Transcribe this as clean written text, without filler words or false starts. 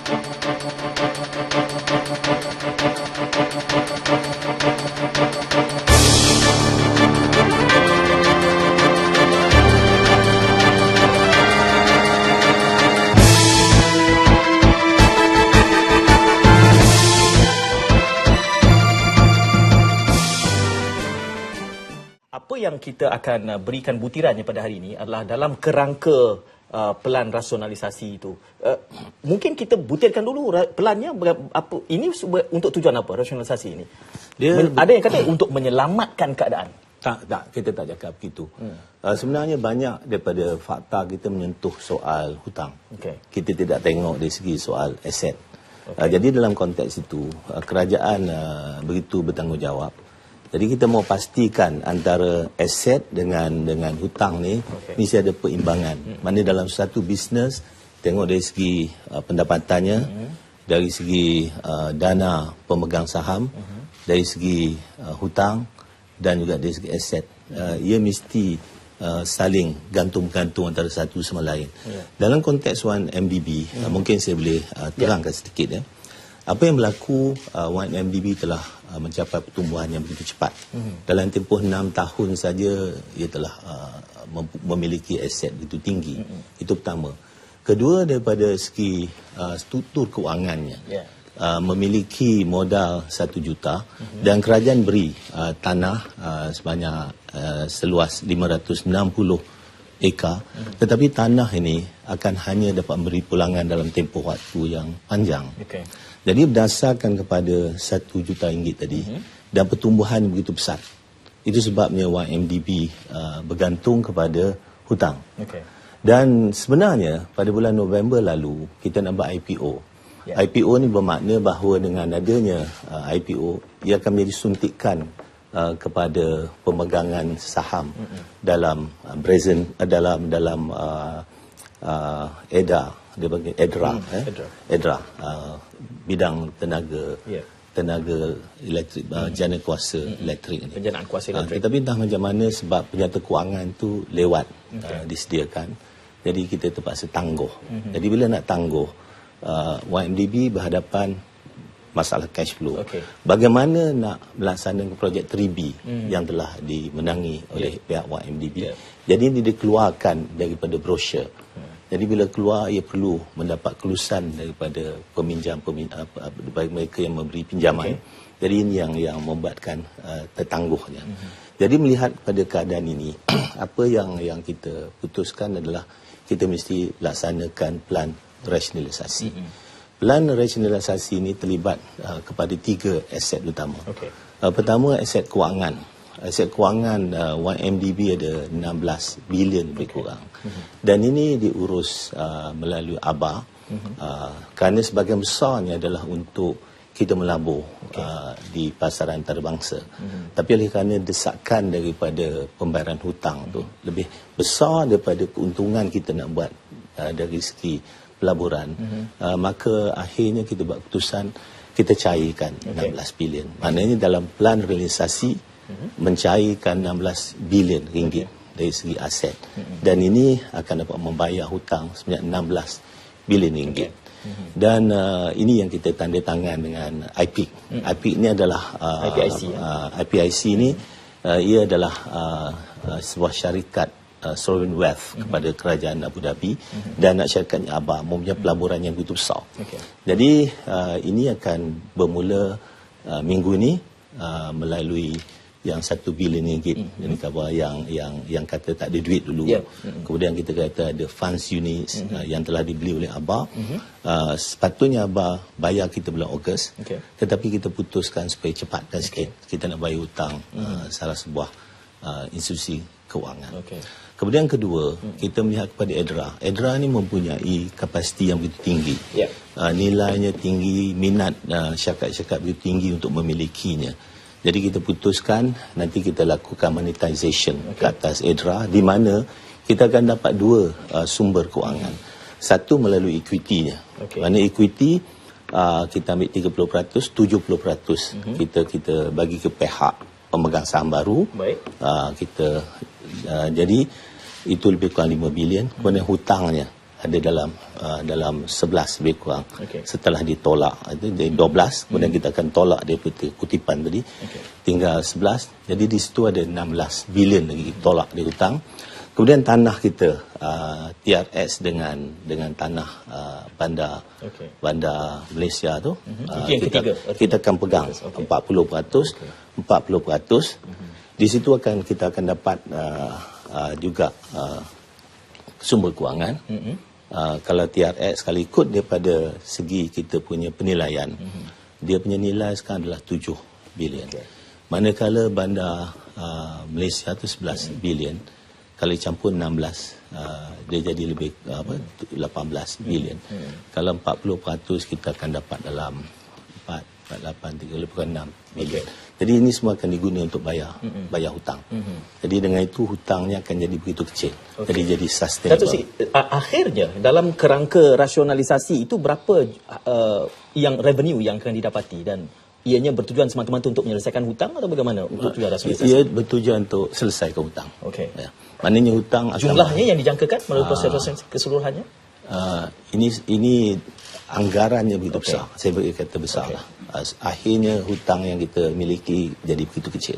Apa yang kita akan berikan butirannya pada hari ini adalah dalam kerangka pelan rasionalisasi itu. Mungkin kita butirkan dulu pelannya apa ini untuk tujuan apa rasionalisasi ini? Ada yang kata untuk menyelamatkan keadaan. Tak, kita tak cakap begitu. Sebenarnya banyak daripada fakta kita menyentuh soal hutang. Kita tidak tengok dari segi soal aset. Jadi dalam konteks itu kerajaan begitu bertanggungjawab. Jadi kita mau pastikan antara aset dengan hutang ni mesti ada perimbangan. Mana dalam satu bisnes tengok dari segi pendapatannya, dari segi dana pemegang saham, dari segi hutang dan juga dari segi aset. Ia mesti saling gantung-gantung antara satu sama lain. Dalam konteks 1MDB, mungkin saya boleh terangkan sedikit ya. Apa yang berlaku, 1MDB telah mencapai pertumbuhan yang begitu cepat. Dalam tempoh 6 tahun saja, ia telah memiliki aset begitu tinggi. Itu pertama. Kedua, daripada segi struktur kewangannya. Memiliki modal 1 juta dan kerajaan beri tanah sebanyak seluas 560 ekar. Tetapi tanah ini akan hanya dapat memberi pulangan dalam tempoh waktu yang panjang. Jadi berdasarkan kepada 1 juta ringgit tadi dan pertumbuhan begitu besar. Itu sebabnya 1MDB bergantung kepada hutang. Dan sebenarnya pada bulan November lalu kita nak buat IPO. IPO ni bermakna bahawa dengan adanya IPO ia akan menjadi suntikan kepada pemegangan saham dalam EDRA, bidang tenaga elektrik, jana kuasa elektrik ni. Penjanaan kuasa elektrik. Tetapi entah macam mana sebab penyata kewangan tu lewat disediakan. Jadi kita terpaksa tangguh. Jadi bila nak tangguh, 1MDB berhadapan masalah cash flow. Bagaimana nak melaksanakan projek 3B yang telah dimenangi oleh pihak 1MDB. Jadi ini dikeluarkan daripada brosur. Jadi bila keluar, ia perlu mendapat kelulusan daripada bagi mereka yang memberi pinjaman. Jadi ini yang membuatkan tertangguhnya. Jadi melihat pada keadaan ini, apa yang kita putuskan adalah kita mesti laksanakan plan rasionalisasi. Plan rasionalisasi ini terlibat kepada 3 aset utama. Pertama, aset kewangan. Aset kewangan 1MDB ada 16 bilion lebih kurang. Dan ini diurus melalui ABA kerana sebahagian besarnya adalah untuk kita melabur di pasaran antarabangsa. Tapi oleh kerana desakan daripada pembayaran hutang tu lebih besar daripada keuntungan kita nak buat dari segi pelaburan, maka akhirnya kita buat keputusan kita cairkan 16 bilion. Maknanya dalam plan realisasi mencairkan 16 bilion ringgit dari segi aset. Dan ini akan dapat membayar hutang sebanyak 16 bilion ringgit. Dan ini yang kita tanda tangan dengan IPIC. IPIC ini adalah IPIC ini ia adalah sebuah syarikat sovereign wealth kepada kerajaan Abu Dhabi dan syarikatnya ABA mempunyai pelaburan yang begitu besar. Jadi ini akan bermula minggu ini melalui yang 1 bilion ringgit yang kata tak ada duit dulu. Kemudian kita kata ada funds units yang telah dibeli oleh ABA. Sepatutnya ABA bayar kita bulan Ogos, tetapi kita putuskan supaya cepatkan sikit. Kita nak bayar hutang salah sebuah institusi kewangan. Kemudian kedua, kita melihat kepada EDRA. EDRA ni mempunyai kapasiti yang begitu tinggi. Nilainya tinggi, minat syarikat-syarikat begitu tinggi untuk memilikinya. Jadi kita putuskan nanti kita lakukan monetization ke atas EDRA, di mana kita akan dapat 2 sumber kewangan. Satu melalui equity-nya. Mana equity kita ambil 30%, 70% kita bagi ke pihak pemegang saham baru. Jadi itu lebih kurang 5 bilion. Kemudian hutangnya ada dalam 11 lebih kurang. Setelah ditolak itu jadi 12, kemudian kita akan tolak daripada kutipan tadi. Tinggal 11. Jadi di situ ada 16 bilion lagi tolak di hutang. Kemudian tanah kita TRX dengan tanah bandar Malaysia tu kita akan pegang 40%. 40%. Di situ kita akan dapat juga sumber kewangan. Kalau TRX kalau ikut daripada segi kita punya penilaian, dia punya nilai sekarang adalah 7 bilion. Manakala bandar Malaysia tu 11 bilion, kalau campur 16, dia jadi lebih 18 bilion. Kalau 40% kita akan dapat dalam 48, 36 bilion. Jadi ini semua akan digunakan untuk bayar hutang. Jadi dengan itu hutangnya akan jadi begitu kecil. Jadi jadi sustainable. Datuk Seri, akhirnya dalam kerangka rasionalisasi itu berapa yang revenue yang akan didapati, dan ianya bertujuan semata-mata untuk menyelesaikan hutang atau bagaimana untuk tujuan rasionalisasi? Ia bertujuan untuk selesaikan hutang. Ya. Maknanya hutang jumlahnya yang dijangkakan melalui proses keseluruhannya? Ini anggarannya begitu besar. Saya beri kata besar lah. Akhirnya hutang yang kita miliki jadi begitu kecil.